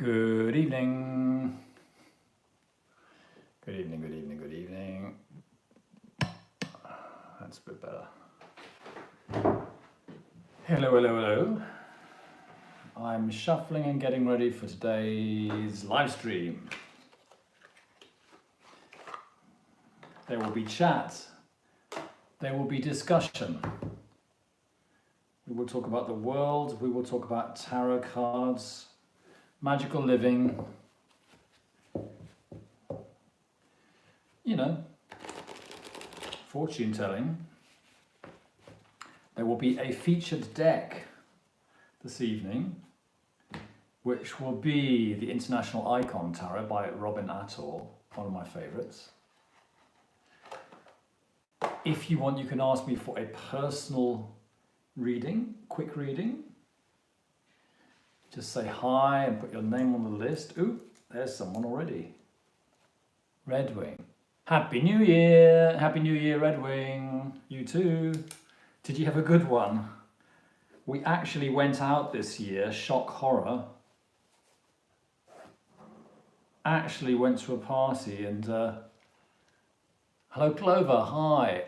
Good evening. Good evening, good evening, good evening. That's a bit better. Hello, hello, hello. I'm shuffling and getting ready for today's live stream. There will be chat. There will be discussion. We will talk about the world. We will talk about tarot cards, magical living, you know, fortune telling. There will be a featured deck this evening, which will be the International Icon Tarot by Robin Attor, one of my favourites. If you want, you can ask me for a personal reading, quick reading. Just say hi and put your name on the list. Ooh, there's someone already. Redwing. Happy New Year! Happy New Year, Redwing. You too. Did you have a good one? We actually went out this year, shock horror. Actually went to a party and hello Clover, hi.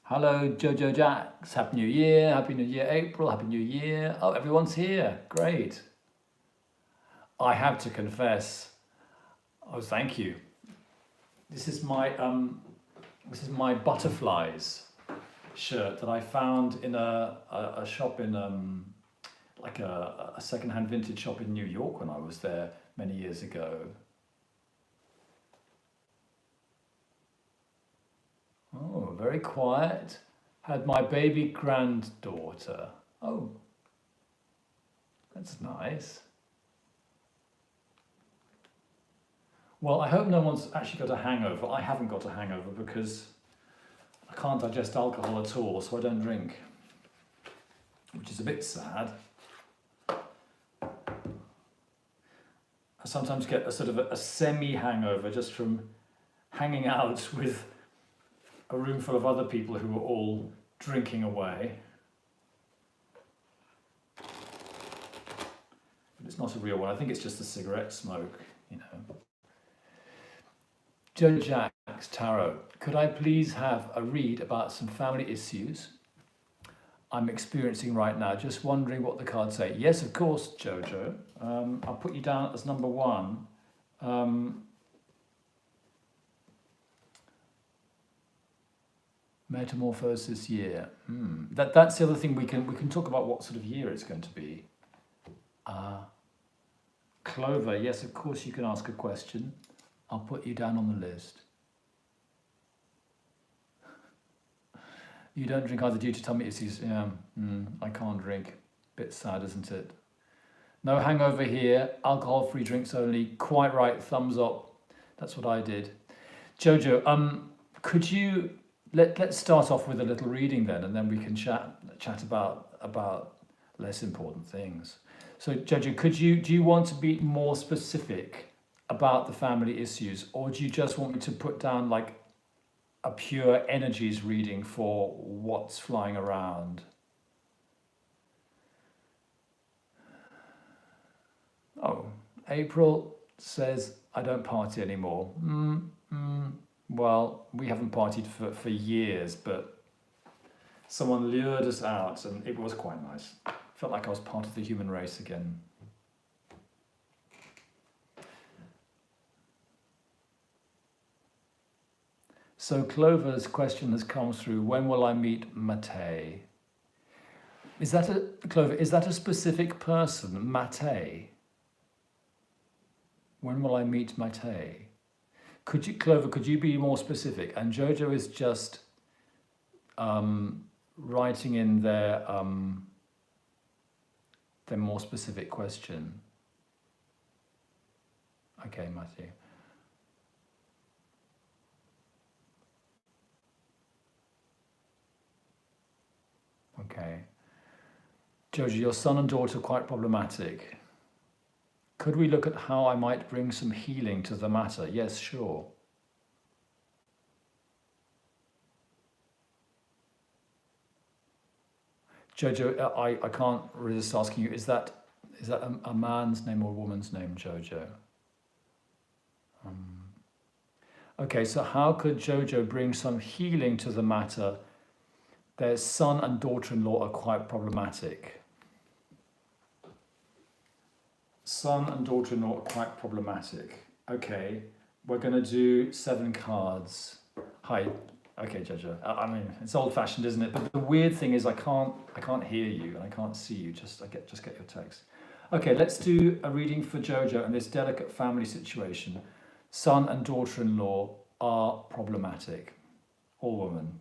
Hello Jojo Jax, Happy New Year, Happy New Year April, Happy New Year. Oh, everyone's here, great. I have to confess, oh thank you. This is my butterflies shirt that I found in a shop in like a second-hand vintage shop in New York when I was there many years ago. Oh, very quiet. Had my baby granddaughter. Oh, that's nice. Well, I hope no one's actually got a hangover. I haven't got a hangover because I can't digest alcohol at all, so I don't drink, which is a bit sad. I sometimes get a sort of a semi-hangover just from hanging out with a room full of other people who are all drinking away. But it's not a real one. I think it's just the cigarette smoke, you know. Joe Jack's Tarot. Could I please have a read about some family issues I'm experiencing right now? Just wondering what the cards say. Yes, of course, Jojo. I'll put you down as number one. Metamorphosis year. That's the other thing we can talk about what sort of year it's going to be. Clover, yes, of course you can ask a question. I'll put you down on the list. You don't drink either due to tummy issues. Yeah, I can't drink. Bit sad, isn't it? No hangover here. Alcohol-free drinks only. Quite right. Thumbs up. That's what I did. Jojo, could you let's start off with a little reading then, and then we can chat about less important things. So, Jojo, do you want to be more specific about the family issues, or do you just want me to put down like a pure energies reading for what's flying around? Oh, April says, I don't party anymore. Well, we haven't partied for years, but someone lured us out and it was quite nice. Felt like I was part of the human race again. So Clover's question has come through. When will I meet Mate? Clover, is that a specific person, Mate? When will I meet Mate? Clover, could you be more specific? And Jojo is just writing in their more specific question. Okay, Matthew. Okay. Jojo, your son and daughter are quite problematic. Could we look at how I might bring some healing to the matter? Yes, sure. Jojo, I can't resist asking you, is that Is that a man's name or a woman's name, Jojo? Okay, so how could Jojo bring some healing to the matter? Their son and daughter-in-law are quite problematic. Son and daughter-in-law are quite problematic. Okay, we're going to do 7 cards. Hi. Okay, Jojo. I mean, it's old-fashioned, isn't it? But the weird thing is I can't hear you and I can't see you. Just get your text. Okay, let's do a reading for Jojo and this delicate family situation. Son and daughter-in-law are problematic. All women.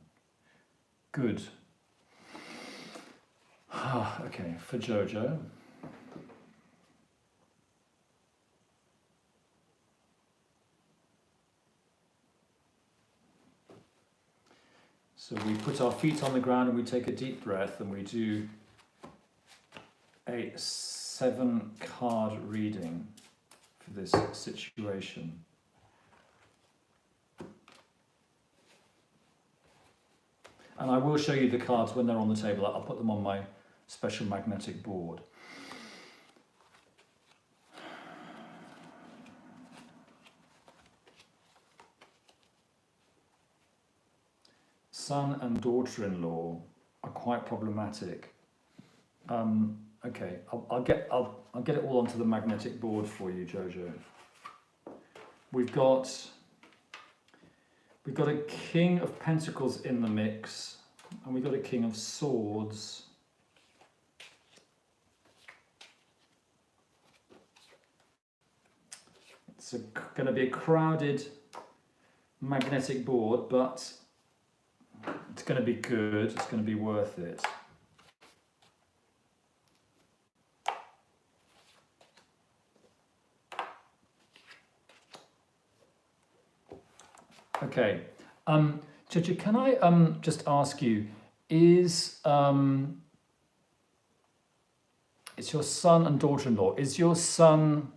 Good. Okay, for Jojo. So we put our feet on the ground and we take a deep breath and we do a 7-card reading for this situation. And I will show you the cards when they're on the table. I'll put them on my special magnetic board. Son and daughter-in-law are quite problematic. Okay, I'll get it all onto the magnetic board for you, Jojo. We've got a King of Pentacles in the mix, and we've got a King of Swords. It's going to be a crowded magnetic board, but it's going to be good. It's going to be worth it. Okay, Jojo, can I just ask you, is it's your son and daughter-in-law? Is your son?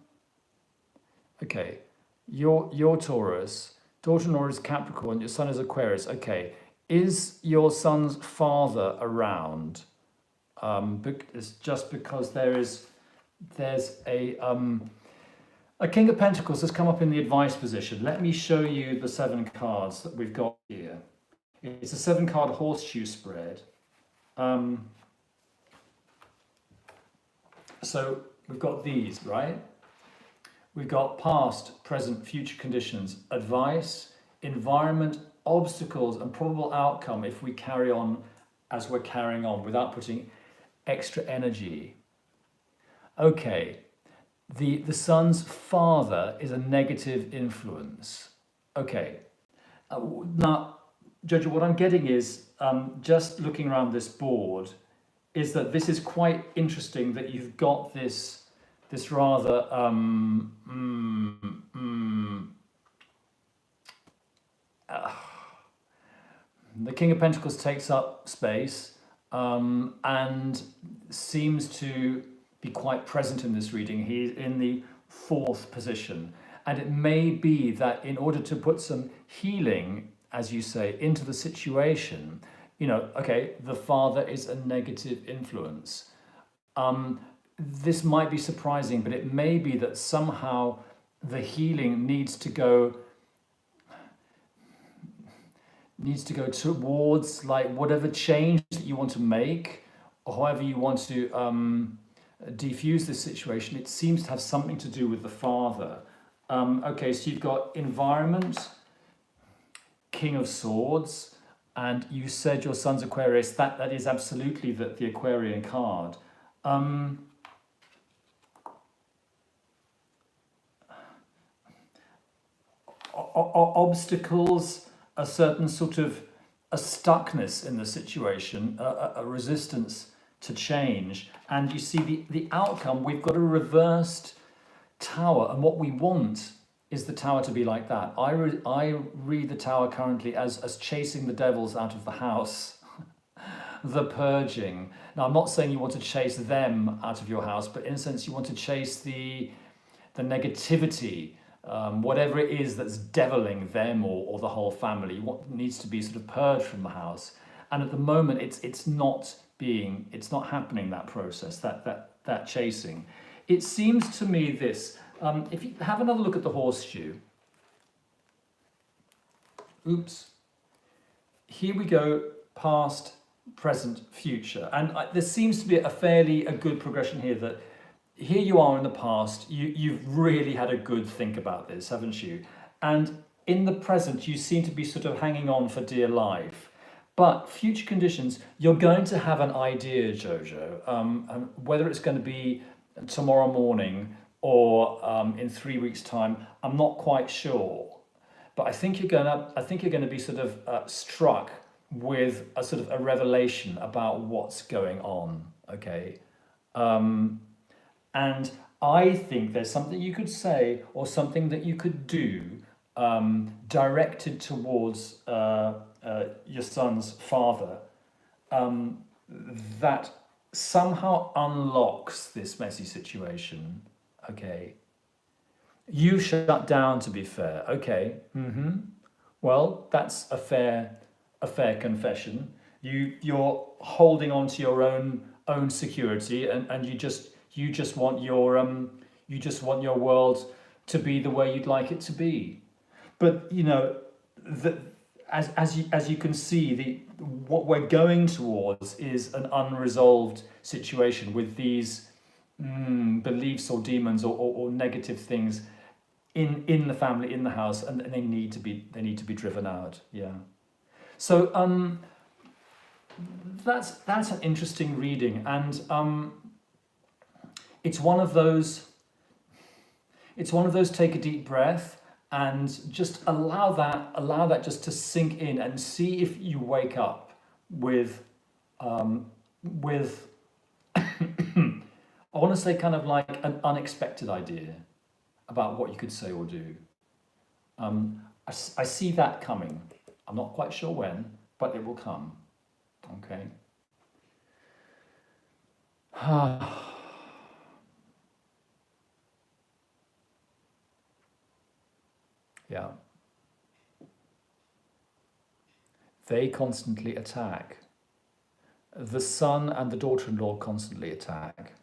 Okay, you're Taurus, daughter-in-law is Capricorn, your son is Aquarius. Okay, is your son's father around? It's just because there's a King of Pentacles has come up in the advice position. Let me show you the 7 cards that we've got here. It's a 7-card horseshoe spread. So we've got these, right? We've got past, present, future conditions, advice, environment, obstacles, and probable outcome if we carry on as we're carrying on without putting extra energy. Okay. The son's father is a negative influence. Okay. Now, Jojo, what I'm getting is, just looking around this board, is that this is quite interesting that you've got this rather the King of Pentacles takes up space and seems to be quite present in this reading. He's in the 4th position. And it may be that in order to put some healing, as you say, into the situation, okay, the father is a negative influence. This might be surprising, but it may be that somehow the healing needs to go towards like whatever change that you want to make, or however you want to defuse this situation. It seems to have something to do with the father. Okay, so you've got environment, King of Swords, and you said your son's Aquarius. That is absolutely the Aquarian card. Obstacles, a certain sort of a stuckness in the situation, a resistance to change. And you see the outcome, we've got a reversed tower, and what we want is the tower to be like that. I read the tower currently as chasing the devils out of the house, the purging. Now, I'm not saying you want to chase them out of your house, but in a sense you want to chase the negativity, whatever it is that's deviling them or the whole family. What needs to be sort of purged from the house. And at the moment, it's not happening, that process, that chasing. it seems to me this, if you have another look at the horseshoe, oops, here we go, past, present, future. And there seems to be a good progression here, that here you are in the past, you've really had a good think about this, haven't you? And in the present, you seem to be sort of hanging on for dear life. But future conditions, you're going to have an idea, Jojo, and whether it's going to be tomorrow morning or in 3 weeks' time, I'm not quite sure. But I think you're going to be sort of struck with a sort of a revelation about what's going on. Okay, and I think there's something you could say or something that you could do directed towards your son's father that somehow unlocks this messy situation. Okay, you shut down, to be fair. Okay, well, that's a fair confession. You're holding on to your own security, and you just want your world to be the way you'd like it to be. But you know, as you can see, what we're going towards is an unresolved situation with these beliefs or demons or negative things in the family, in the house, and they need to be driven out. Yeah. So that's an interesting reading, and it's one of those take a deep breath and just allow that just to sink in, and see if you wake up with I want to say kind of like an unexpected idea about what you could say or do. I see that coming. I'm not quite sure when, but it will come. Okay. Yeah. They constantly attack. The son and the daughter-in-law constantly attack.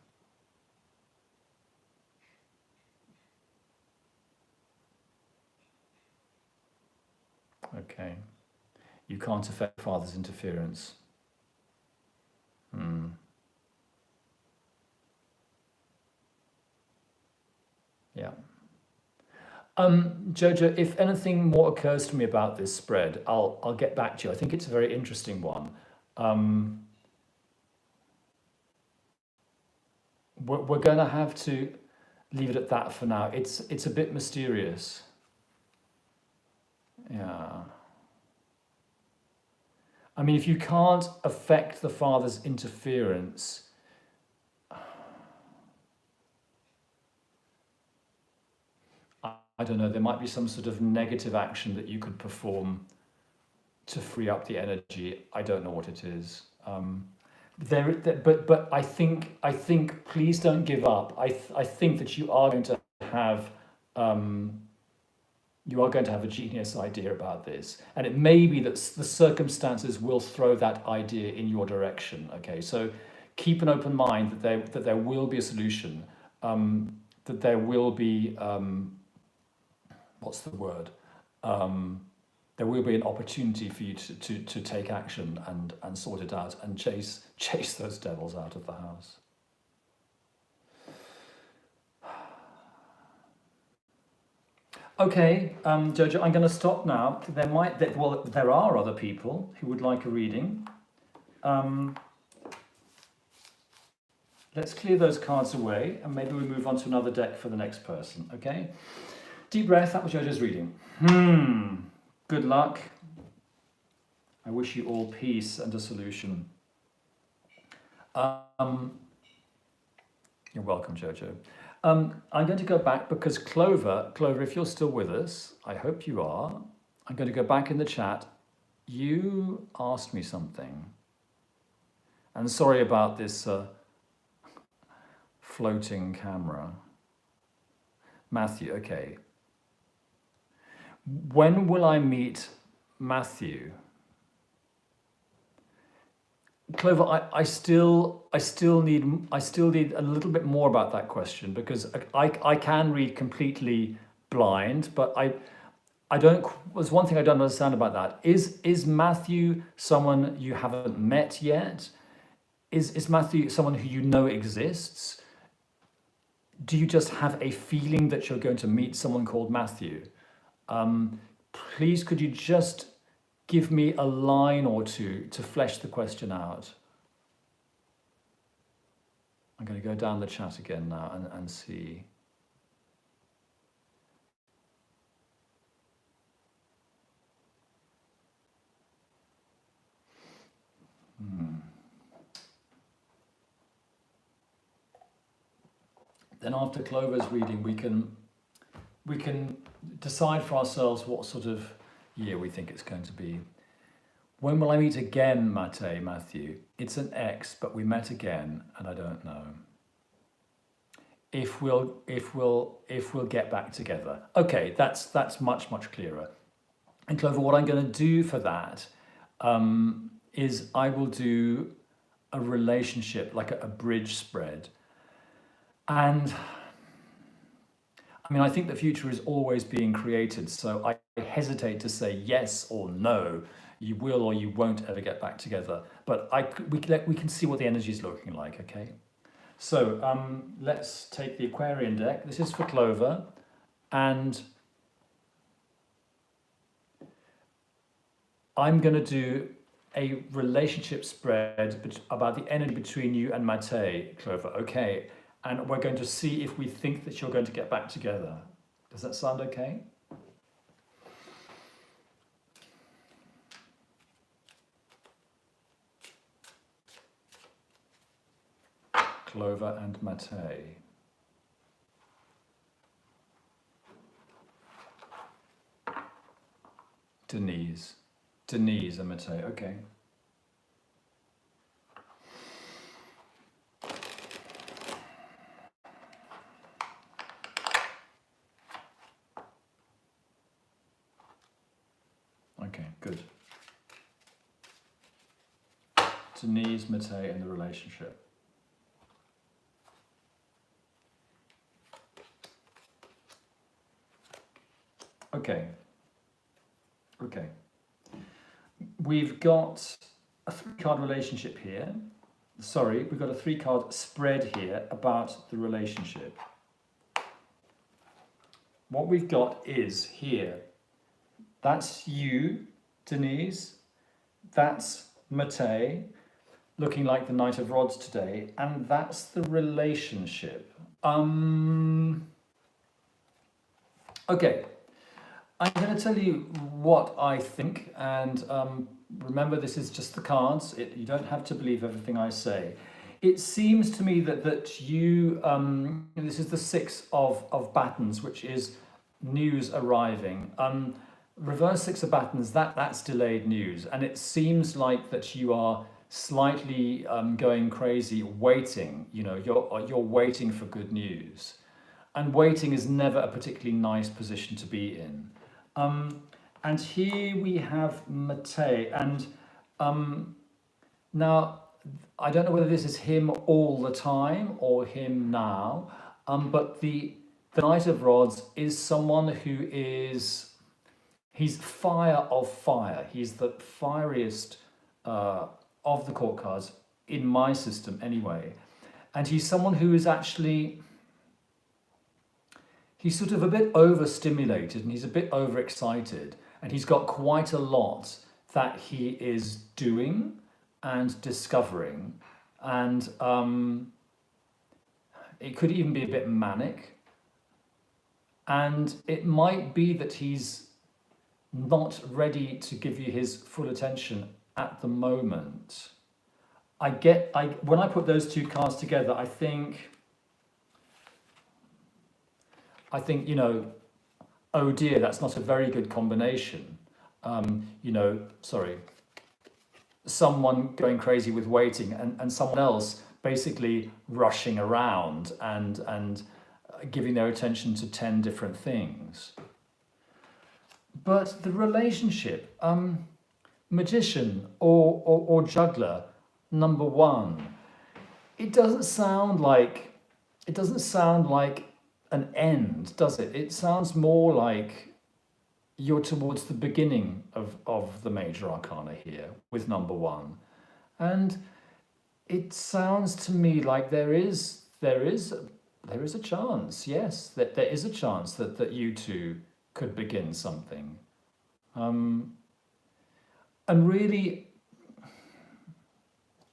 Okay. You can't affect father's interference. Yeah. Jojo, if anything more occurs to me about this spread, I'll get back to you. I think it's a very interesting one. We're going to have to leave it at that for now. It's a bit mysterious. Yeah. I mean, if you can't affect the father's interference, I don't know, there might be some sort of negative action that you could perform to free up the energy. I don't know what it is. But I think please don't give up. I think that you are going to have a genius idea about this, and it may be that the circumstances will throw that idea in your direction. Okay, so keep an open mind that there will be a solution, that there will be what's the word? There will be an opportunity for you to take action and sort it out and chase those devils out of the house. Okay, Jojo, I'm going to stop now. There are other people who would like a reading. Let's clear those cards away, and maybe we move on to another deck for the next person. Okay. Deep breath. That was Jojo's reading. Good luck. I wish you all peace and a solution. You're welcome, Jojo. I'm going to go back because Clover, if you're still with us, I hope you are. I'm going to go back in the chat. You asked me something. And sorry about this floating camera. Matthew, okay. When will I meet Matthew? Clover, I still need a little bit more about that question, because I can read completely blind, but I don't. There's one thing I don't understand about that. Is Matthew someone you haven't met yet? Is Matthew someone who you know exists? Do you just have a feeling that you're going to meet someone called Matthew? Please, could you just give me a line or two to flesh the question out? I'm going to go down the chat again now and see. Then after Clover's reading, we can decide for ourselves what sort of year we think it's going to be. When will I meet again, Matthew? It's an X, but we met again, and I don't know if we'll get back together. Okay, that's much clearer. And Clover, what I'm going to do for that is I will do a relationship, like a bridge spread. And I mean, I think the future is always being created, so I hesitate to say yes or no. You will or you won't ever get back together. But we can see what the energy is looking like, okay? So let's take the Aquarian deck. This is for Clover. And I'm going to do a relationship spread about the energy between you and Mate, Clover, okay? And we're going to see if we think that you're going to get back together. Does that sound okay? Clover and Mate. Denise and Mate, okay. Okay, good. Denise, Mate, and the relationship. Okay. We've got a 3-card relationship here. Sorry, we've got a 3-card spread here about the relationship. What we've got is here, that's you, Denise, that's Mate, looking like the Knight of Rods today, and that's the relationship. Okay, I'm going to tell you what I think, and remember, this is just the cards. You don't have to believe everything I say. It seems to me that you, this is the 6 of Batons, which is news arriving. Reverse 6 of Batons, that's delayed news, and it seems like that you are slightly going crazy, waiting. You know, you're waiting for good news, and waiting is never a particularly nice position to be in. And here we have Mate, and now I don't know whether this is him all the time or him now, but the Knight of Rods is someone who is, he's fire of fire. He's the fieriest of the court cards in my system anyway. And he's someone who is actually, he's sort of a bit overstimulated and he's a bit overexcited, and he's got quite a lot that he is doing and discovering, and it could even be a bit manic, and it might be that he's not ready to give you his full attention at the moment. When I put those 2 cards together, I think, you know, oh dear, that's not a very good combination. You know, sorry, someone going crazy with waiting, and someone else basically rushing around and giving their attention to 10 different things. But the relationship, magician or juggler, number one. It doesn't sound like an end, does it? It sounds more like you're towards the beginning of the major arcana here with number one. And it sounds to me like there is a chance, yes, that there is a chance that you two could begin something. And really,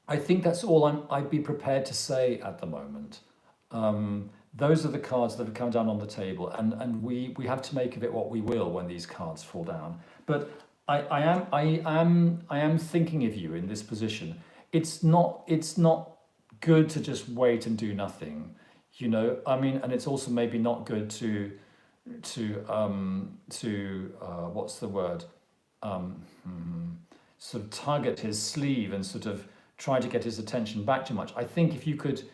I think that's all I'd be prepared to say at the moment. Those are the cards that have come down on the table, and we have to make of it what we will when these cards fall down. But I am thinking of you in this position. It's not good to just wait and do nothing, you know. I mean, and it's also maybe not good to what's the word? Sort of tug at his sleeve and sort of try to get his attention back too much. I think if you could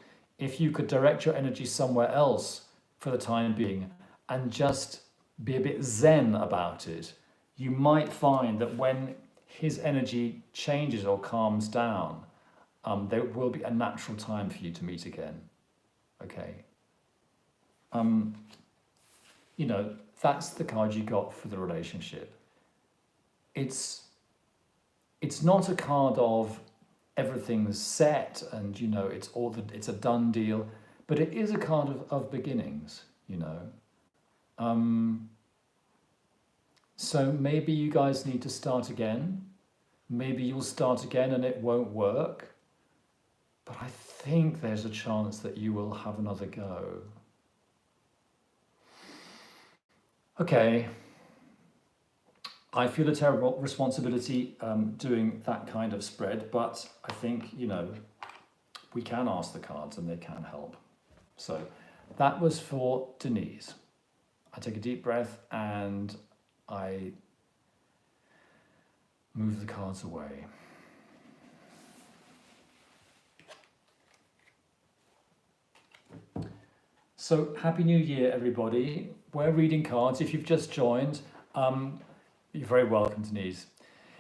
direct your energy somewhere else for the time being and just be a bit zen about it, you might find that when his energy changes or calms down, there will be a natural time for you to meet again. Okay. You know, that's the card you got for the relationship. It's not a card of everything's set and, you know, it's a done deal, but it is a card of beginnings, you know. So maybe you guys need to start again. Maybe you'll start again and it won't work. But I think there's a chance that you will have another go. Okay. I feel a terrible responsibility doing that kind of spread, but I think, you know, we can ask the cards and they can help. So that was for Denise. I take a deep breath and I move the cards away. So Happy New Year, everybody. We're reading cards. If you've just joined, you're very welcome, Denise.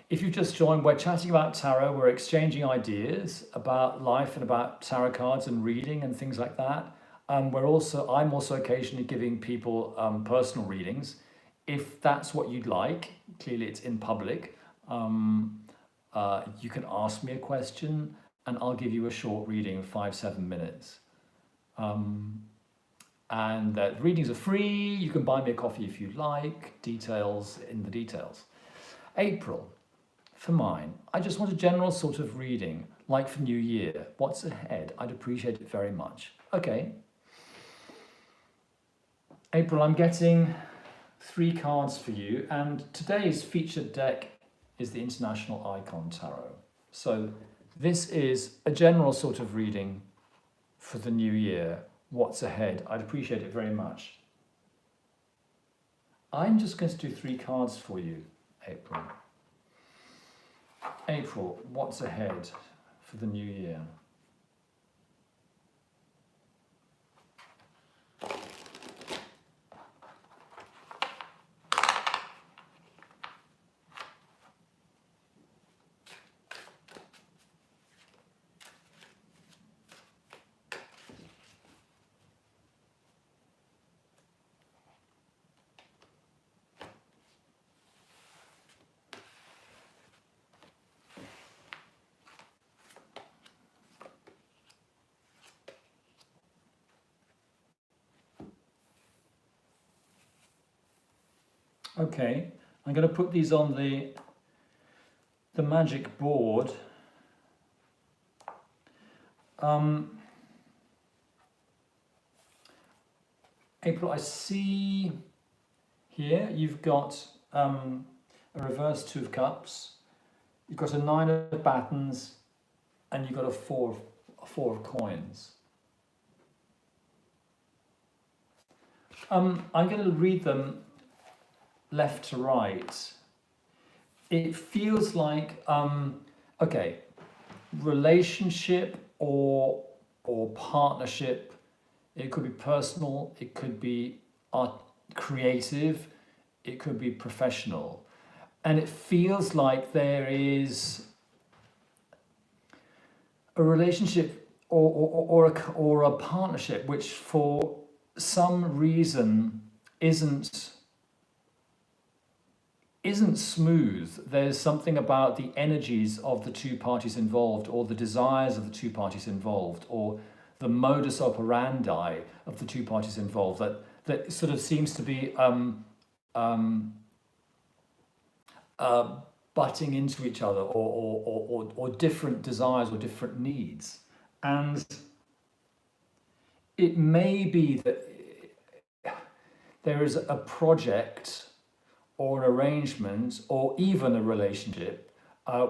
If you've just joined, we're chatting about tarot. We're exchanging ideas about life and about tarot cards and reading and things like that. I'm also occasionally giving people personal readings. If that's what you'd like, clearly it's in public. You can ask me a question and I'll give you a short reading of 5-7 minutes. And the readings are free. You can buy me a coffee if you'd like. Details in the details. April, for mine, I just want a general sort of reading, like for New Year. What's ahead? I'd appreciate it very much. Okay. April, I'm getting 3 cards for you, and today's featured deck is the International Icon Tarot. So this is a general sort of reading for the new year. What's ahead? I'd appreciate it very much. I'm just going to do 3 cards for you, April. April, what's ahead for the new year? Okay, I'm going to put these on the magic board. April, I see here you've got a reverse 2 of cups, you've got a 9 of batons, and you've got a 4 of coins. I'm going to read them left to right. It feels like, okay, relationship or partnership. It could be personal, it could be creative, it could be professional. And it feels like there is a relationship or a partnership which for some reason isn't smooth. There's something about the energies of the two parties involved, or the desires of the two parties involved, or the modus operandi of the two parties involved that sort of seems to be butting into each other, or different desires or different needs. And it may be that there is a project or an arrangement or even a relationship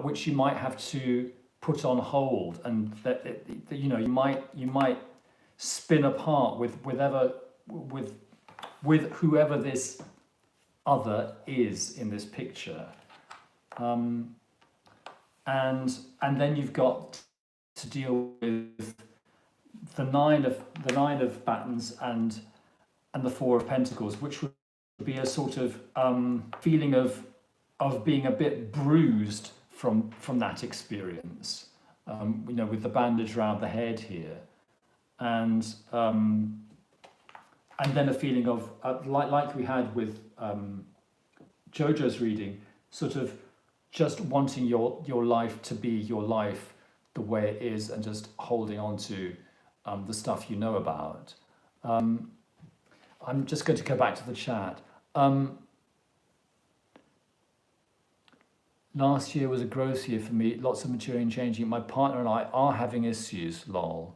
which you might have to put on hold, and that you know, you might spin apart with whoever this other is in this picture, and then you've got to deal with the nine of batons and the Four of Pentacles, which would be a sort of feeling of being a bit bruised from that experience, you know, with the bandage around the head here, and then a feeling of like we had with Jojo's reading, sort of just wanting your life to be your life the way it is, and just holding on to the stuff you know about. I'm just going to go back to the chat. Last year was a growth year for me. Lots of maturing and changing. My partner and I are having issues, lol.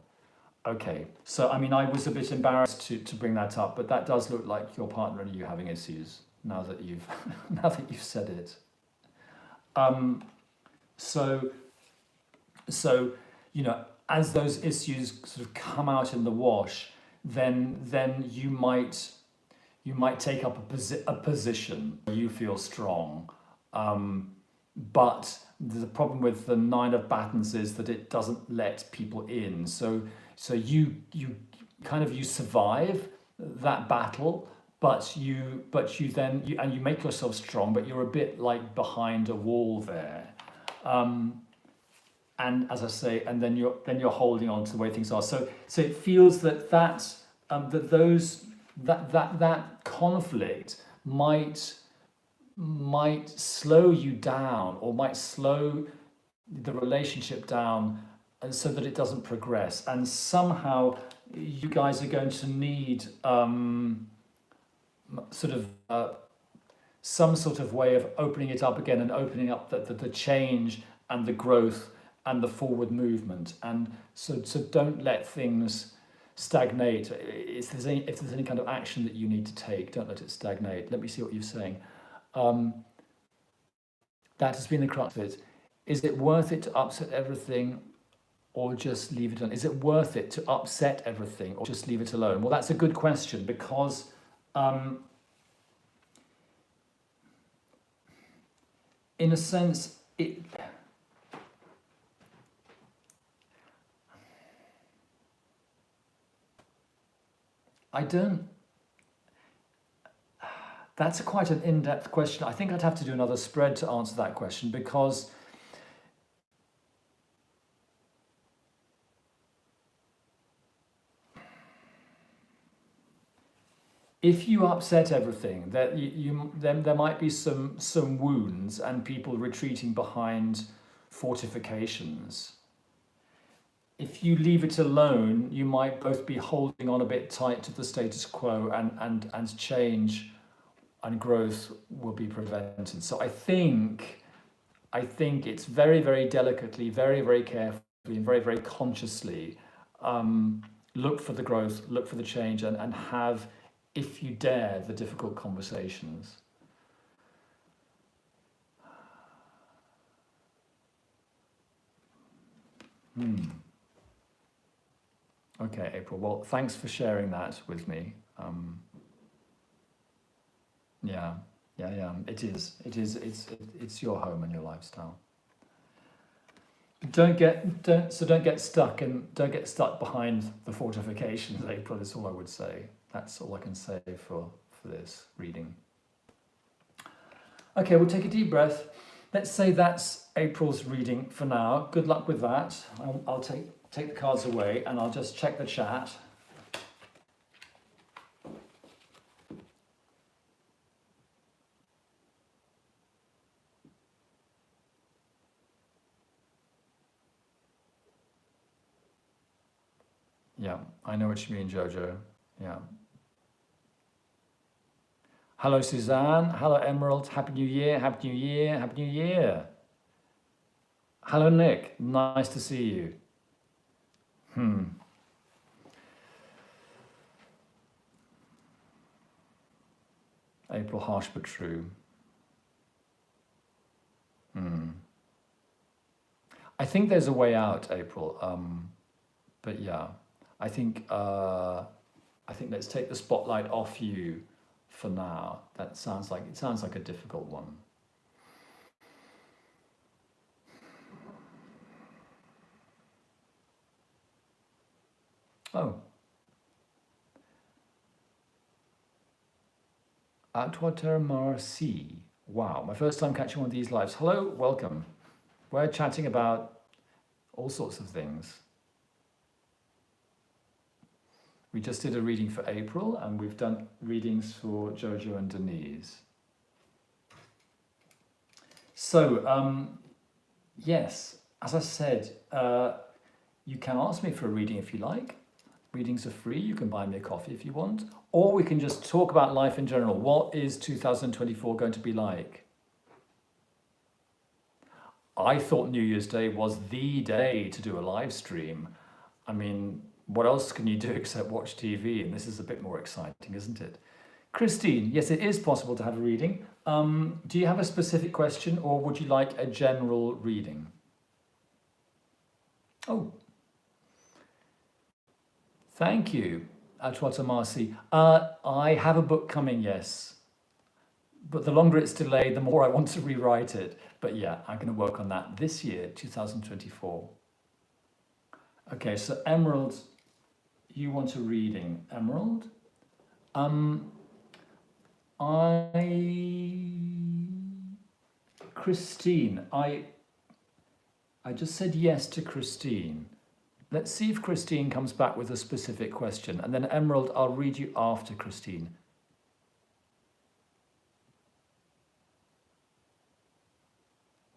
Okay, so I mean, I was a bit embarrassed to bring that up, but that does look like your partner and you having issues now that you've now that you've said it. So you know, as those issues sort of come out in the wash, then you might take up a position where you feel strong, but the problem with the Nine of Batons is that it doesn't let people in. So you survive that battle, but you make yourself strong, but you're a bit like behind a wall there. And as I say, and then you're holding on to the way things are. So it feels that that conflict might slow you down, or might slow the relationship down, and so that it doesn't progress. And somehow you guys are going to need some sort of way of opening it up again, and opening up the change and the growth and the forward movement. And so don't let things stagnate. If there's any kind of action that you need to take, don't let it stagnate. Let me see what you're saying. That has been the crux of it. Is it worth it to upset everything, or just leave it alone? Is it worth it to upset everything, or just leave it alone? Well, that's a good question, because in a sense, that's quite an in-depth question. I think I'd have to do another spread to answer that question, because if you upset everything, that then there might be some wounds and people retreating behind fortifications. If you leave it alone, you might both be holding on a bit tight to the status quo, and change and growth will be prevented. So I think it's very, very delicately, very, very carefully, and very, very consciously look for the growth, look for the change, and have, if you dare, the difficult conversations. Okay, April. Well, thanks for sharing that with me. Yeah. It's your home and your lifestyle. Don't get stuck behind the fortifications, April. That's all I would say. That's all I can say for this reading. Okay, we'll take a deep breath. let's say that's April's reading for now. Good luck with that. I'll take the cards away and I'll just check the chat. Yeah, I know what you mean, Jojo. Yeah. Hello, Suzanne. Hello, Emerald. Happy New Year. Happy New Year. Happy New Year. Hello, Nick. Nice to see you. April, harsh but true. I think there's a way out, April. But yeah, I think let's take the spotlight off you for now. It sounds like a difficult one. Oh. À toi, merci. Wow, my first time catching one of these lives. Hello, welcome. We're chatting about all sorts of things. We just did a reading for April and we've done readings for Jojo and Denise. So, yes, as I said, you can ask me for a reading if you like. Readings are free. You can buy me a coffee if you want. Or we can just talk about life in general. What is 2024 going to be like? I thought New Year's Day was the day to do a live stream. I mean, what else can you do except watch TV? And this is a bit more exciting, isn't it? Christine, yes, it is possible to have a reading. Do you have a specific question or would you like a general reading? Oh, thank you, Atwata Marcy. I have a book coming, yes. But the longer it's delayed, the more I want to rewrite it. But yeah, I'm going to work on that this year, 2024. Okay, so Emerald, you want a reading. Emerald? Christine, I just said yes to Christine. Let's see if Christine comes back with a specific question. And then Emerald, I'll read you after Christine.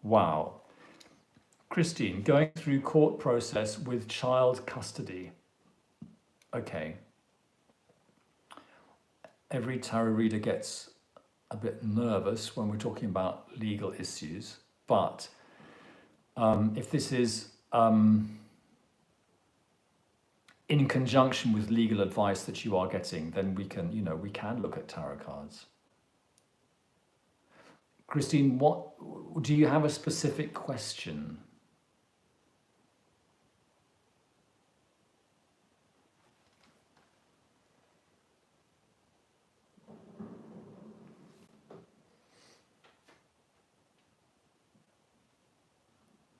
Wow. Christine, going through court process with child custody. Okay. Every tarot reader gets a bit nervous when we're talking about legal issues, but if this is in conjunction with legal advice that you are getting, then we can look at tarot cards. Christine, what do you have a specific question?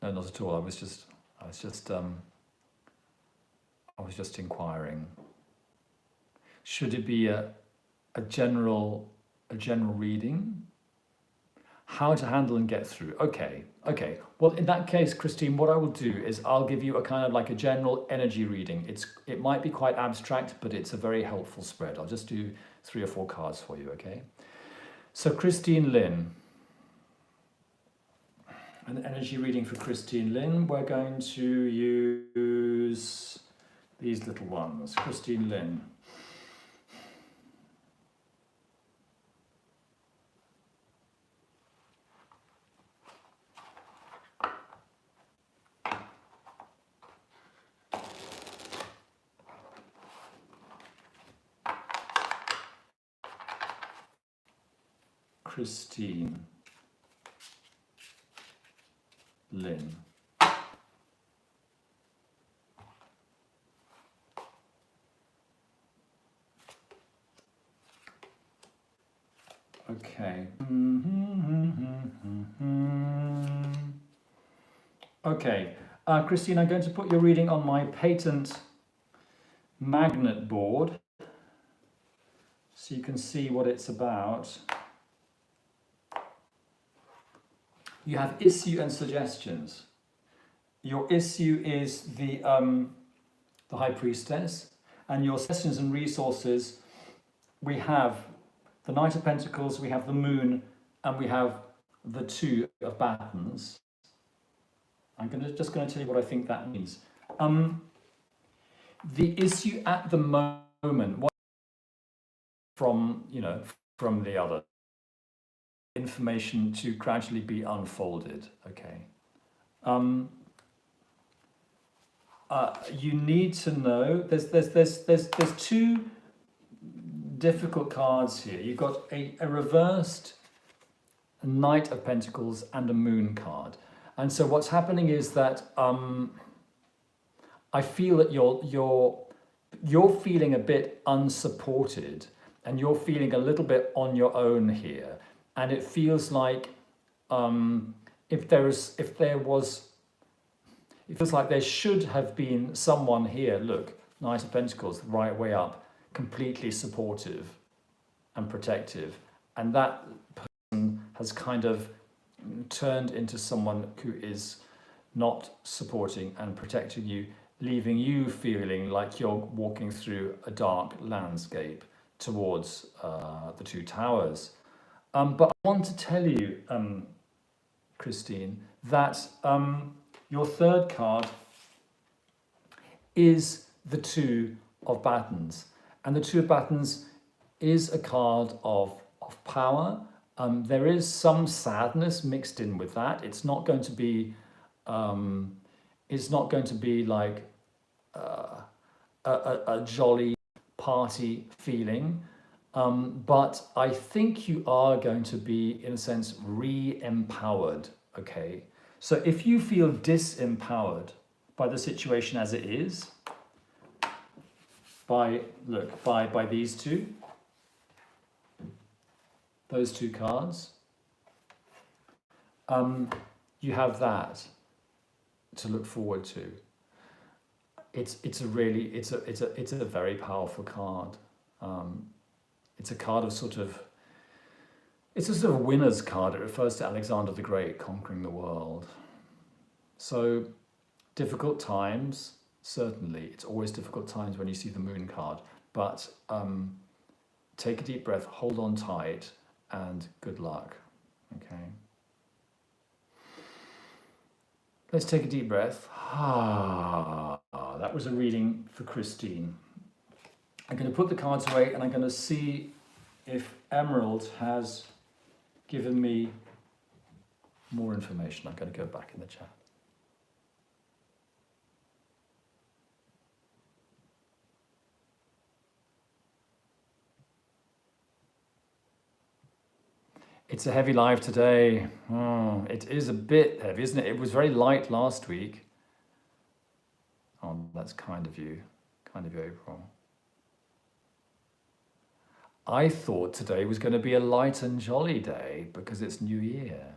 No, not at all. I was just inquiring. Should it be a general reading? How to handle and get through. Okay. Well, in that case, Christine, what I will do is I'll give you a kind of like a general energy reading. It might be quite abstract, but it's a very helpful spread. I'll just do 3 or 4 cards for you, okay? So Christine Lynn. An energy reading for Christine Lynn. We're going to use these little ones. Christine Lynn. Christine Lynn. Okay. Okay, Christine, I'm going to put your reading on my patent magnet board so you can see what it's about. You have issue and suggestions. Your issue is the High Priestess, and your suggestions and resources, we have the Knight of Pentacles, we have the Moon, and we have the Two of Batons. I'm just going to tell you what I think that means. The issue at the moment, what from the other information to gradually be unfolded. Okay. You need to know there's two difficult cards here. You've got a reversed Knight of Pentacles and a Moon card, and so what's happening is that I feel that you're feeling a bit unsupported, and you're feeling a little bit on your own here, and it feels like it feels like there should have been someone here. Look, Knight of Pentacles, right way up, completely supportive and protective, and that person has kind of turned into someone who is not supporting and protecting you, leaving you feeling like you're walking through a dark landscape towards the Two Towers. But I want to tell you, Christine, that your third card is the Two of Batons. And the Two of Batons is a card of power. There is some sadness mixed in with that. It's not going to be like a jolly party feeling. But I think you are going to be, in a sense, re-empowered, okay? So if you feel disempowered by the situation as it is, by these two, those two cards, you have that to look forward to. It's a very powerful card. It's a card of it's a sort of winner's card. It refers to Alexander the Great conquering the world. So difficult times, certainly. It's always difficult times when you see the Moon card, but take a deep breath, hold on tight, and good luck, okay? Let's take a deep breath. That was a reading for Christine. I'm going to put the cards away and I'm going to see if Emerald has given me more information. I'm going to go back in the chat. It's a heavy live today. Oh, it is a bit heavy, isn't it? It was very light last week. Oh, that's kind of you, April. I thought today was going to be a light and jolly day because it's New Year.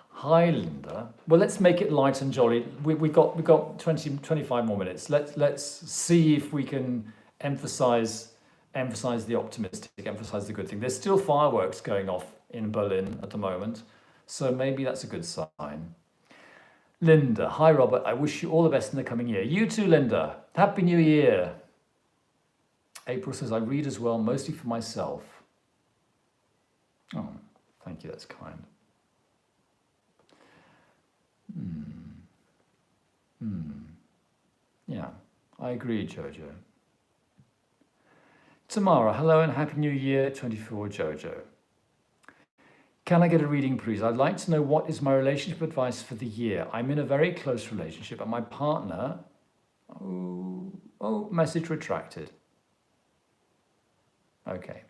Hi, Linda. Well, let's make it light and jolly. We've got 25 more minutes. Let's see if we can emphasize the optimistic, emphasize the good thing. There's still fireworks going off in Berlin at the moment, so maybe that's a good sign. Linda, hi Robert, I wish you all the best in the coming year. You too, Linda. Happy New Year. April says, I read as well, mostly for myself. Oh, thank you, that's kind. Yeah, I agree, Jojo. Tamara, hello and Happy New Year 24, Jojo. Can I get a reading, please? I'd like to know what is my relationship advice for the year. I'm in a very close relationship and my partner... Oh, message retracted. Okay.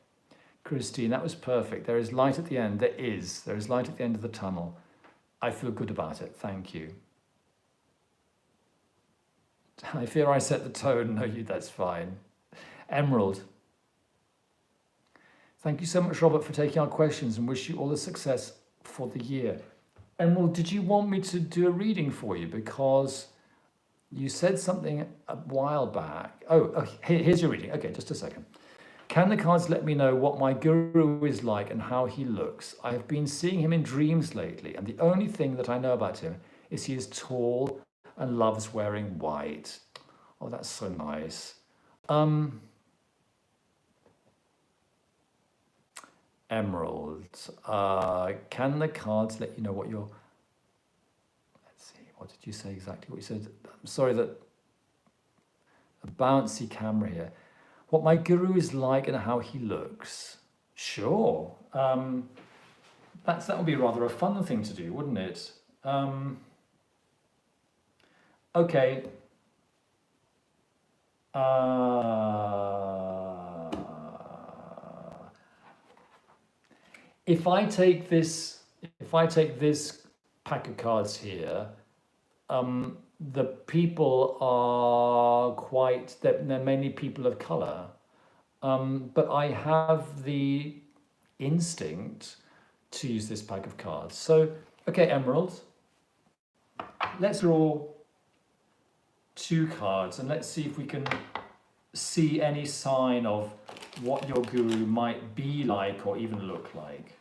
Christine, that was perfect. There is light at the end. There is light at the end of the tunnel. I feel good about it. Thank you. I fear I set the tone. No, that's fine. Emerald. Thank you so much, Robert, for taking our questions and wish you all the success for the year. Emerald, did you want me to do a reading for you? Because you said something a while back. Oh, here's your reading. Okay, just a second. Can the cards let me know what my guru is like and how he looks? I have been seeing him in dreams lately, and the only thing that I know about him is he is tall and loves wearing white. Oh, that's so nice. Emerald. Can the cards let you know what your... Let's see, what did you say exactly? What you said? I'm sorry that a bouncy camera here. What my guru is like and how he looks. Sure. That would be rather a fun thing to do, wouldn't it? Okay. If I take this pack of cards here, the people are they're mainly people of color, but I have the instinct to use this pack of cards. So, okay, Emerald, let's draw 2 cards and let's see if we can see any sign of what your guru might be like or even look like.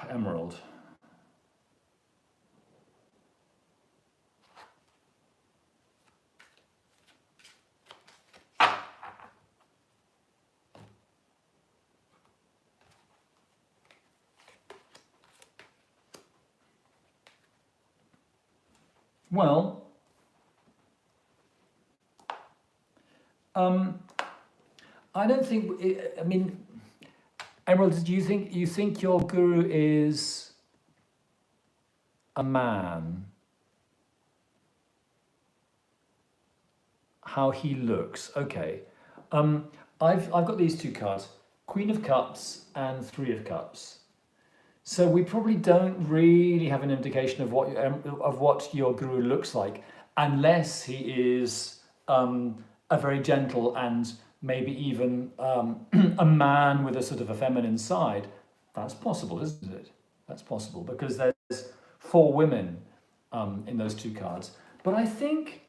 Emerald. Well, I don't think. I mean, Emerald, do you think your guru is a man? How he looks? Okay. I've got these 2 cards: Queen of Cups and 3 of Cups. So we probably don't really have an indication of what your guru looks like, unless he is a very gentle and maybe even a man with a sort of a feminine side. That's possible, isn't it? That's possible because there's 4 women in those 2 cards. But I think,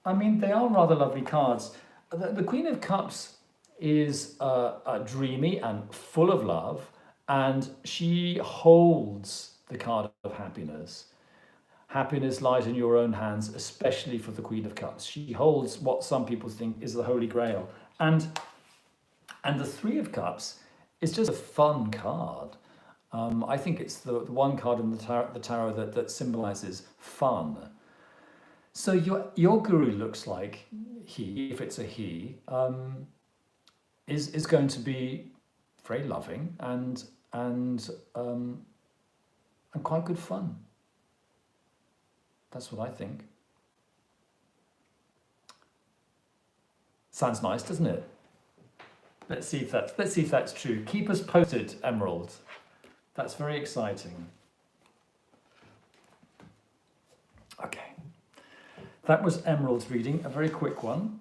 I mean, they are rather lovely cards. The Queen of Cups is dreamy and full of love, and she holds the card of happiness. Happiness lies in your own hands, especially for the Queen of Cups. She holds what some people think is the Holy Grail. And the 3 of Cups is just a fun card. I think it's the one card in the tarot that symbolizes fun. So your guru looks like he, if it's a he, is going to be very loving and quite good fun. That's what I think. Sounds nice, doesn't it? Let's see if that's true. Keep us posted, Emerald. That's very exciting. Okay. That was Emerald's reading, a very quick one.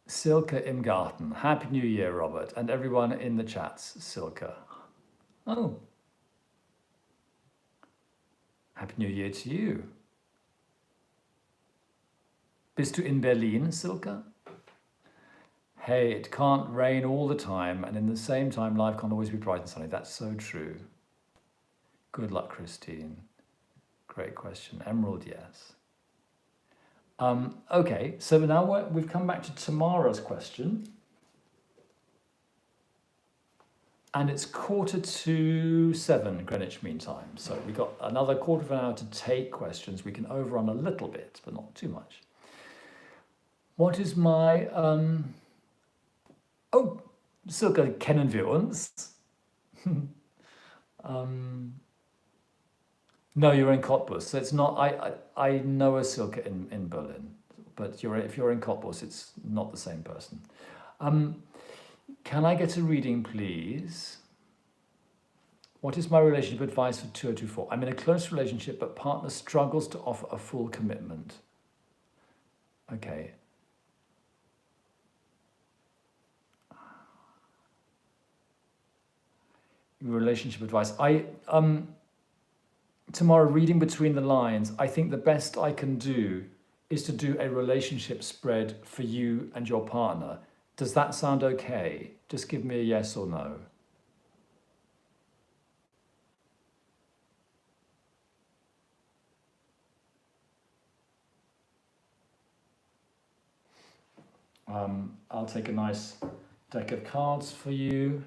Silke im Garten. Happy New Year, Robert, and everyone in the chats. Silke. Oh. Happy New Year to you. Bist du in Berlin, Silke? Hey, it can't rain all the time, and in the same time, life can't always be bright and sunny. That's so true. Good luck, Christine. Great question. Emerald, yes. Okay, so now we've come back to Tamara's question. And it's 6:45 Greenwich Mean Time. So we've got another quarter of an hour to take questions. We can overrun a little bit, but not too much. What is my... Oh, Silke, kennen wir uns? No, you're in Cottbus. So it's not... I know a Silke in Berlin, but if you're in Cottbus, it's not the same person. Can I get a reading, please? What is my relationship advice for 2024? I'm in a close relationship, but partner struggles to offer a full commitment. Okay. Relationship advice. Tomorrow, reading between the lines, I think the best I can do is to do a relationship spread for you and your partner. Does that sound okay? Just give me a yes or no. I'll take a nice deck of cards for you,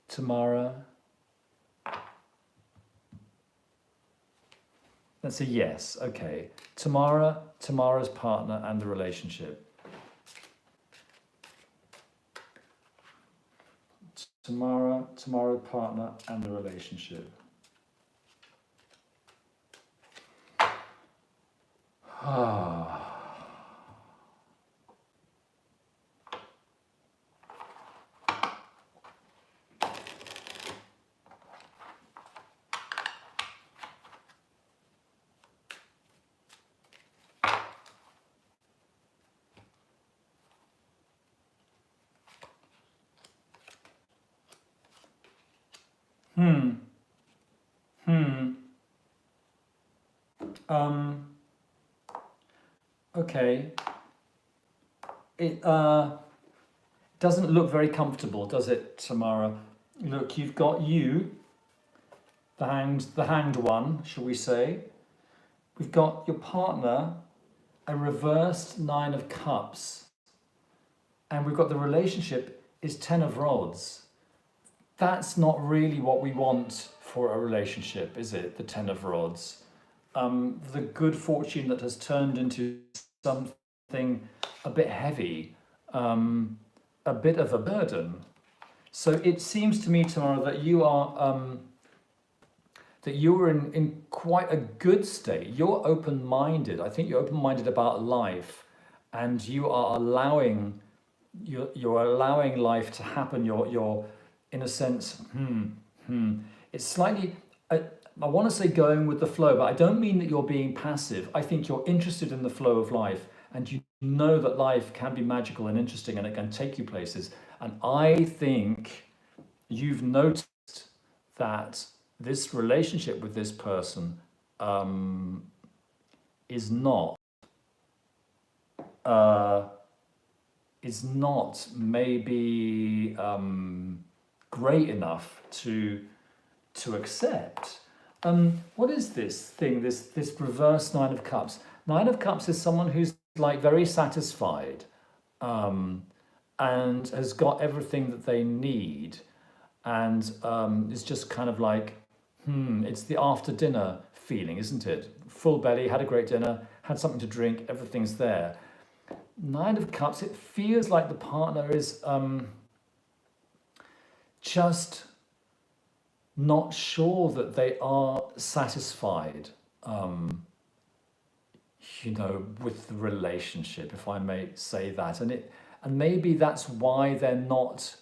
Tamara. That's a yes. Okay. Tamara's partner and the relationship. Tamara's partner and the relationship. Ah. Okay. It doesn't look very comfortable, does it, Tamara? Look, you've got the hanged one, shall we say? We've got your partner, a reversed 9 of cups, and we've got the relationship is 10 of rods. That's not really what we want for a relationship, is it? The 10 of rods. The good fortune that has turned into something a bit heavy, a bit of a burden. So it seems to me, Tamara, that you are in quite a good state. You're open-minded. I think you're open-minded about life, and you are allowing you're allowing life to happen. You're in a sense, it's slightly. I want to say going with the flow, but I don't mean that you're being passive. I think you're interested in the flow of life, and you know that life can be magical and interesting, and it can take you places. And I think you've noticed that this relationship with this person is not maybe great enough to accept. What is this thing? This reverse 9 of cups. 9 of cups is someone who's like very satisfied, and has got everything that they need, and is just kind of like, it's the after dinner feeling, isn't it? Full belly, had a great dinner, had something to drink, everything's there. 9 of cups, it feels like the partner is just not sure that they are satisfied, with the relationship, if I may say that. And maybe that's why they're not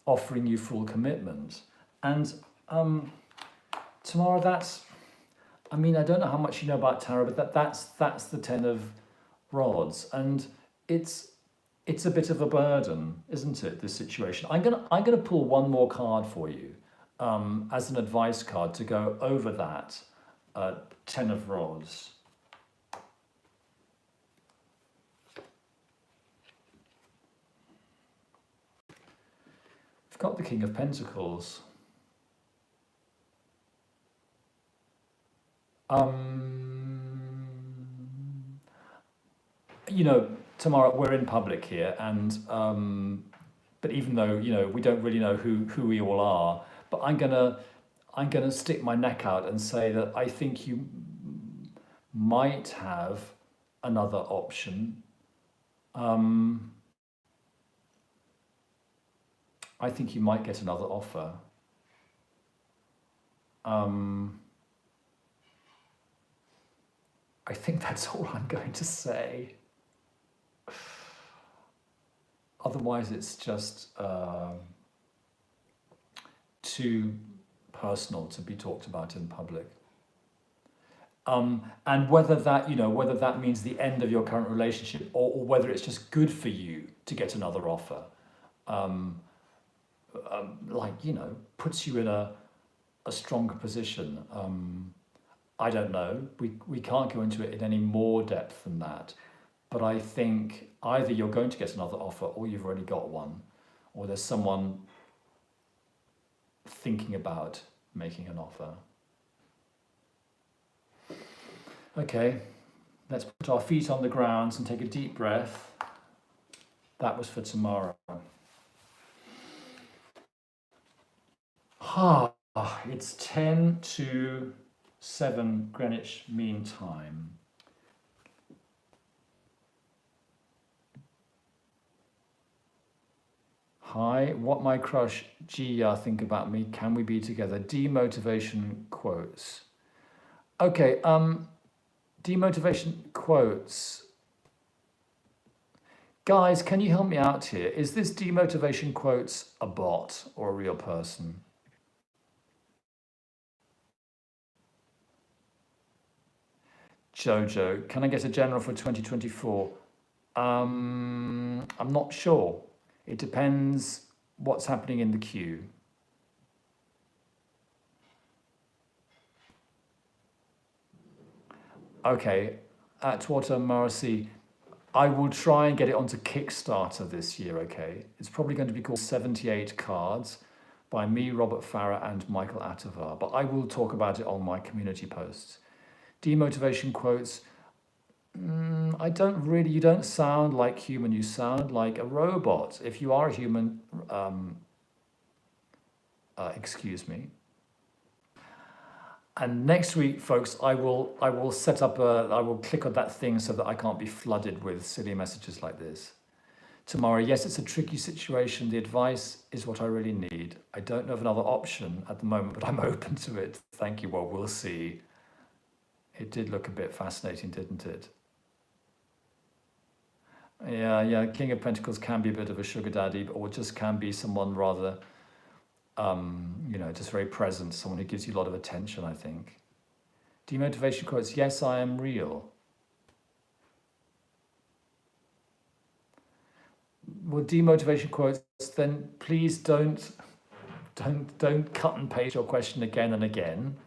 offering you full commitment. And Tamara, I don't know how much you know about tarot, but that's the 10 of rods, and it's a bit of a burden, isn't it? This situation. I'm gonna pull one more card for you, as an advice card to go over that 10 of rods. We've got the King of Pentacles. Tamara, we're in public here, and but even though we don't really know who we all are, but I'm gonna stick my neck out and say that I think you might have another option. I think you might get another offer. I think that's all I'm going to say. Otherwise, it's just too personal to be talked about in public. And whether that means the end of your current relationship, or whether it's just good for you to get another offer, puts you in a stronger position. I don't know. We can't go into it in any more depth than that. but I think either you're going to get another offer or you've already got one, or there's someone thinking about making an offer. Okay, let's put our feet on the ground and take a deep breath. That was for tomorrow. It's 10 to 7 Greenwich Mean Time. Hi, what my crush Gia think about me? Can we be together? Demotivation quotes. Okay, demotivation quotes. Guys, can you help me out here? Is this demotivation quotes a bot or a real person? Jojo, can I get a general for 2024? I'm not sure. It depends what's happening in the queue. Okay, Atwater Morrissey, I will try and get it onto Kickstarter this year, okay? It's probably going to be called 78 Cards by me, Robert Farah, and Michael Atavar, but I will talk about it on my community posts. Demotivation quotes, I don't really, you don't sound like human, you sound like a robot. If you are a human, excuse me. And next week, folks, I will set up I will click on that thing so that I can't be flooded with silly messages like this. Tomorrow, yes, it's a tricky situation. The advice is what I really need. I don't know of another option at the moment, but I'm open to it. Thank you. Well, we'll see. It did look a bit fascinating, didn't it? Yeah. King of Pentacles can be a bit of a sugar daddy, or just can be someone rather, just very present, someone who gives you a lot of attention, I think. Demotivation quotes, yes, I am real. Well, demotivation quotes, then please don't cut and paste your question again and again.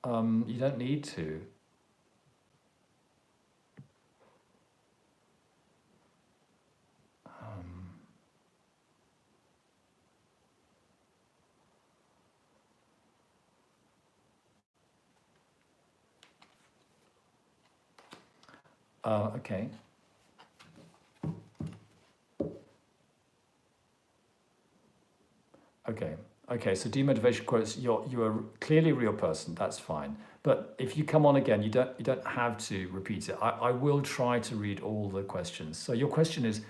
You don't need to. Okay. Okay, so demotivation quotes, you're clearly a real person, that's fine. But if you come on again, you don't have to repeat it. I will try to read all the questions. So your question is,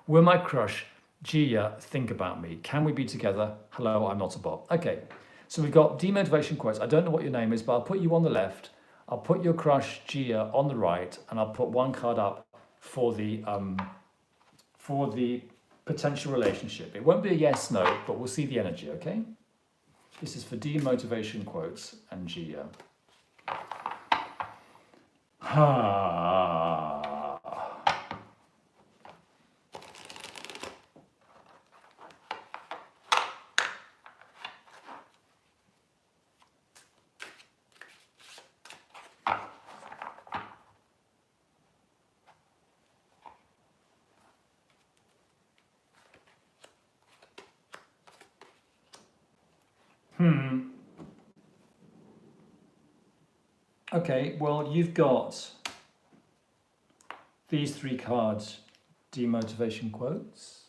will my crush, Gia, think about me? Can we be together? Hello, I'm not a bot. Okay, so we've got demotivation quotes. I don't know what your name is, but I'll put you on the left. I'll put your crush, Gia, on the right, and I'll put one card up for the potential relationship. It won't be a yes, no, but we'll see the energy, okay? This is for demotivation quotes and Gia. Okay, well, you've got these three cards, demotivation quotes.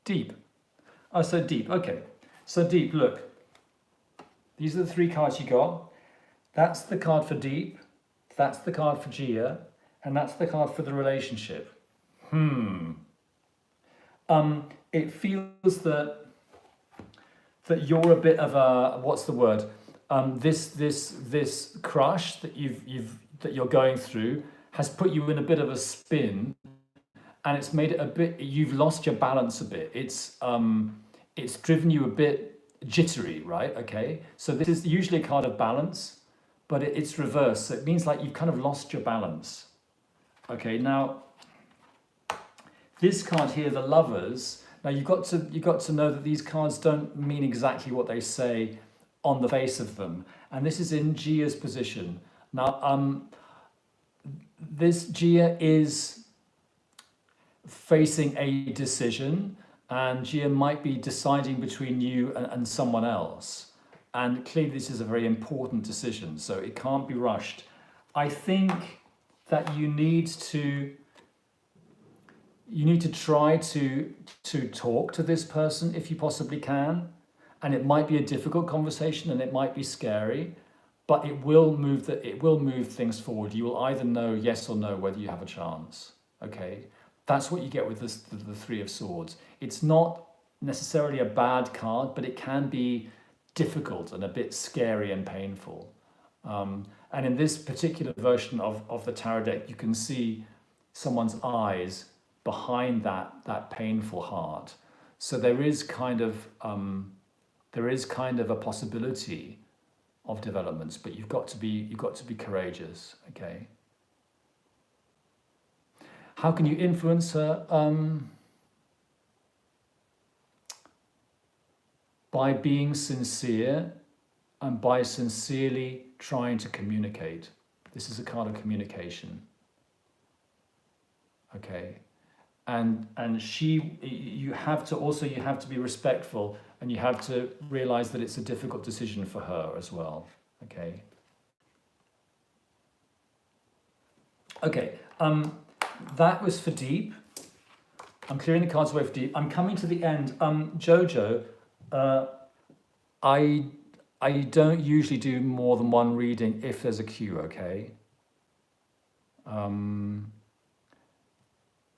Deep. Oh, so deep, okay. So deep, look. These are the three cards you got. That's the card for deep, that's the card for Gia, and that's the card for the relationship. It feels that you're a bit of a, what's the word? This crush that you're going through has put you in a bit of a spin, and it's made it a bit. You've lost your balance a bit. It's driven you a bit jittery, right? Okay, so this is usually a card of balance, but it's reversed. So it means like you've kind of lost your balance. Okay, now this card here, the Lovers. Now you've got to know that these cards don't mean exactly what they say on the face of them. And this is in Gia's position. Now, this Gia is facing a decision, and Gia might be deciding between you and someone else. And clearly this is a very important decision, so it can't be rushed. I think that you need to try to talk to this person if you possibly can. And it might be a difficult conversation and it might be scary, but it will move things forward. You will either know yes or no whether you have a chance. Okay, that's what you get with the Three of Swords. It's not necessarily a bad card, but it can be difficult and a bit scary and painful. And in this particular version of the tarot deck, you can see someone's eyes behind that painful heart. So there is kind of a possibility of developments, but you've got to be courageous. Okay. How can you influence her? By being sincere and by sincerely trying to communicate. This is a card of communication. Okay. And you have to be respectful, and you have to realize that it's a difficult decision for her as well. Okay. Okay. That was for deep. I'm clearing the cards away for deep. I'm coming to the end. Jojo, I don't usually do more than one reading if there's a queue. Okay.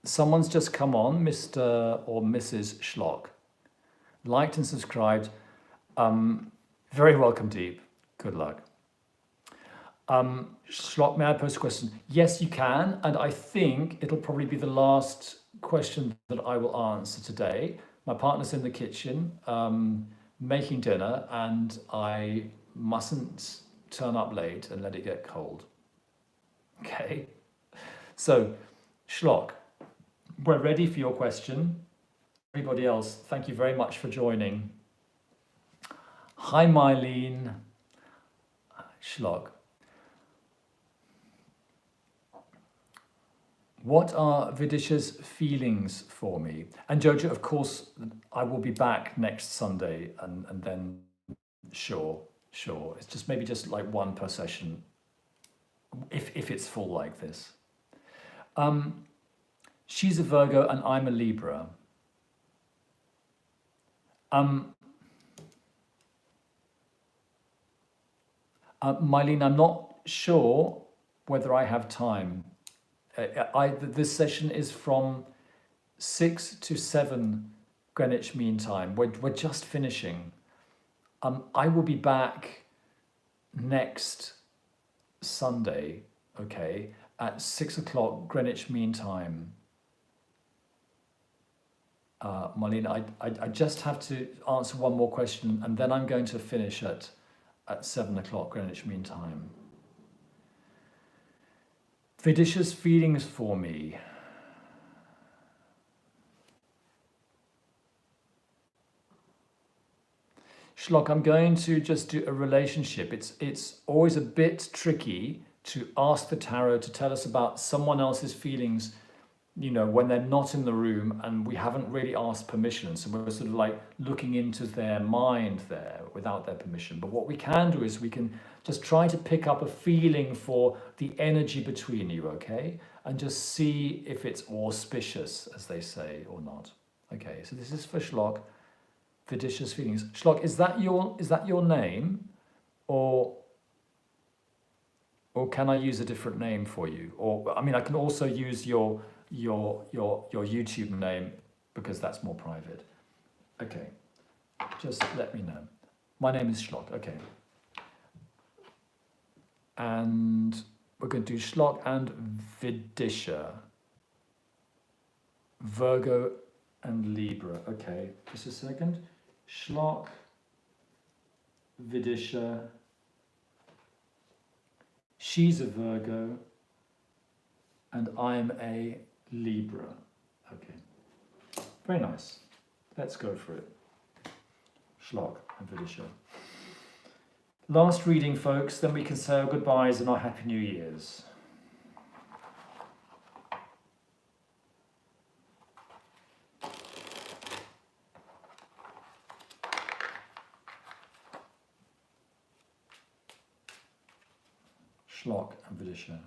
Someone's just come on, Mr. or Mrs. Schlock. Liked and subscribed. Very welcome, Deep. Good luck. Schlock, may I pose a question? Yes, you can. And I think it'll probably be the last question that I will answer today. My partner's in the kitchen making dinner, and I mustn't turn up late and let it get cold. Okay. So, Schlock, we're ready for your question. Everybody else, thank you very much for joining. Hi, Mylene. Schlock. What are Vidisha's feelings for me? And Jojo, of course, I will be back next Sunday, and then sure. It's just maybe just like one per session, if it's full like this. She's a Virgo and I'm a Libra. Mylene, I'm not sure whether I have time. This session is from 6 to 7 Greenwich Mean Time. We're just finishing. I will be back next Sunday, okay, at 6 o'clock Greenwich Mean Time. Marlene, I just have to answer one more question, and then I'm going to finish at 7 o'clock Greenwich Mean Time. Vidisha's feelings for me. Schlock, I'm going to just do a relationship. It's always a bit tricky to ask the tarot to tell us about someone else's feelings, you know, when they're not in the room and we haven't really asked permission. So we're sort of like looking into their mind there without their permission. But what we can do is we can just try to pick up a feeling for the energy between you, okay? And just see if it's auspicious, as they say, or not. Okay, so this is for Schlock. Vidisha's feelings. Schlock, is that your name, or can I use a different name for you? Or I mean, I can also use your YouTube name because that's more private. Okay, just let me know. My name is Schlock. Okay, and we're going to do Schlock and Vidisha, Virgo and Libra. Okay, just a second. Schlock, Vidisha. She's a Virgo and I'm a Libra. Okay, very nice. Let's go for it. Schlock and Vidisha. Last reading, folks, then we can say our goodbyes and our Happy New Years. Shlok and Vidisha.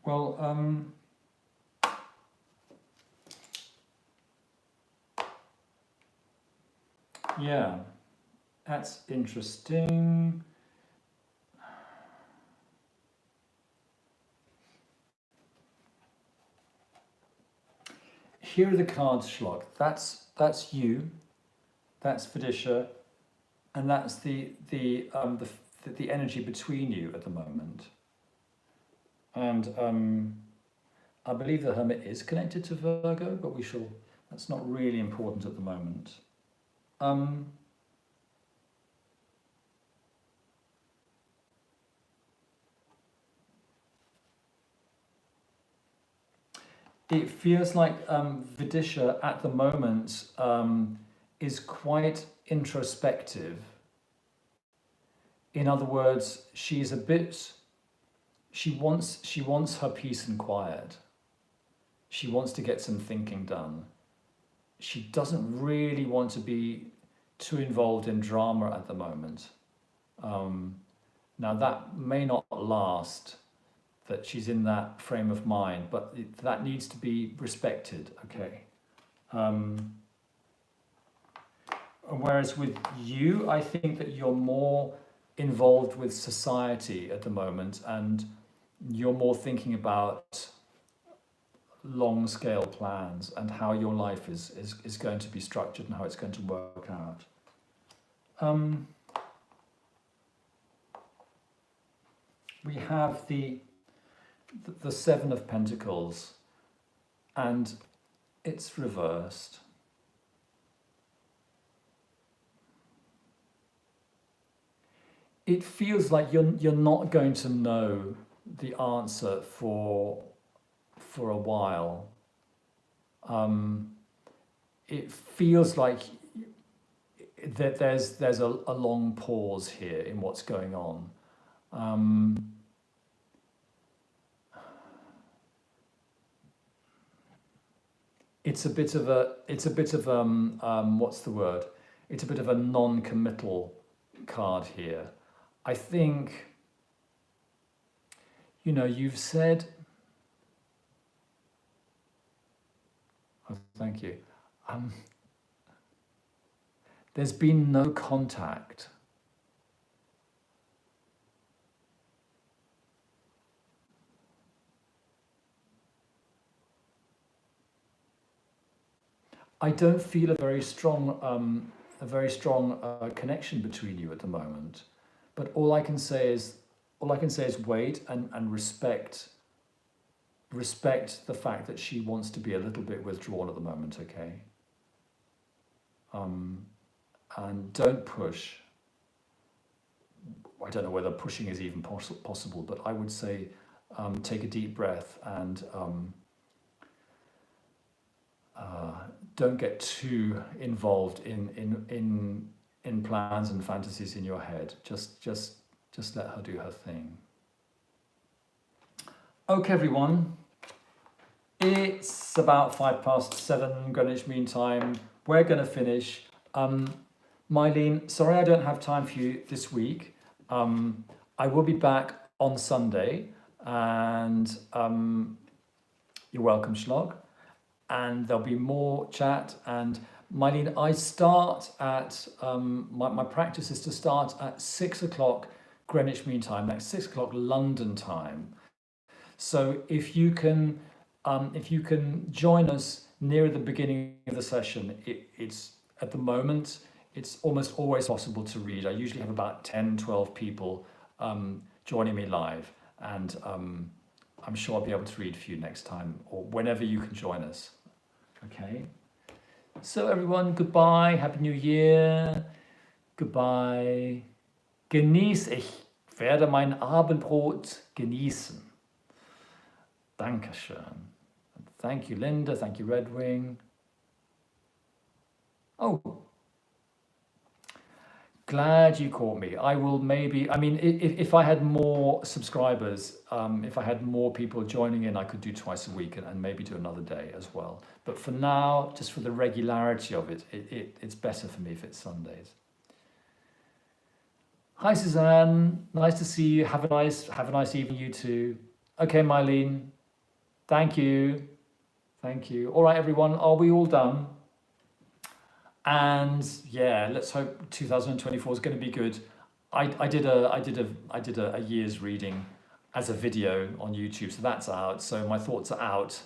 Well, yeah, that's interesting. Here are the cards, Shlok. That's you, that's Vidisha, and that's the energy between you at the moment. And I believe the Hermit is connected to Virgo, but that's not really important at the moment. It feels like Vidisha at the moment is quite introspective. In other words, she wants her peace and quiet. She wants to get some thinking done. She doesn't really want to be too involved in drama at the moment. Now that may not last, that she's in that frame of mind, but that needs to be respected, okay? Whereas with you, I think that you're more involved with society at the moment, and you're more thinking about long scale plans and how your life is going to be structured and how it's going to work out. We have the Seven of Pentacles, and it's reversed. It feels like you're not going to know the answer for a while. It feels like that there's a long pause here in what's going on. It's a bit of what's the word? It's a bit of a non-committal card here. I think, you've said, oh, thank you. There's been no contact. I don't feel a very strong connection between you at the moment. But all I can say is wait and respect the fact that she wants to be a little bit withdrawn at the moment, okay? And don't push. I don't know whether pushing is even possible, but I would say take a deep breath and don't get too involved in plans and fantasies in your head. Just let her do her thing. Okay, everyone. It's about 7:05 Greenwich Mean Time. We're going to finish. Mylene, sorry I don't have time for you this week. I will be back on Sunday, and you're welcome, Shlog. And there'll be more chat. And Mylene, I start at, my practice is to start at 6 o'clock Greenwich Mean Time, that's 6 o'clock London time. So if you can join us near the beginning of the session, it's at the moment, it's almost always possible to read. I usually have about 10, 12 people joining me live. And I'm sure I'll be able to read for you next time or whenever you can join us. Okay. So everyone, goodbye. Happy New Year. Goodbye. Ich werde mein Abendbrot genießen. Dankeschön. Thank you, Linda. Thank you, Red Wing. Oh, glad you caught me. I will maybe, I mean, if I had more subscribers, if I had more people joining in, I could do twice a week and maybe do another day as well. But for now, just for the regularity of it, it's better for me if it's Sundays. Hi, Suzanne. Nice to see you. Have a nice evening, you too. Okay, Mylene. Thank you. Thank you. All right, everyone. Are we all done? And yeah, let's hope 2024 is going to be good. I did a year's reading as a video on YouTube, so that's out. So my thoughts are out.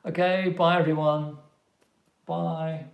Okay, bye everyone. Bye.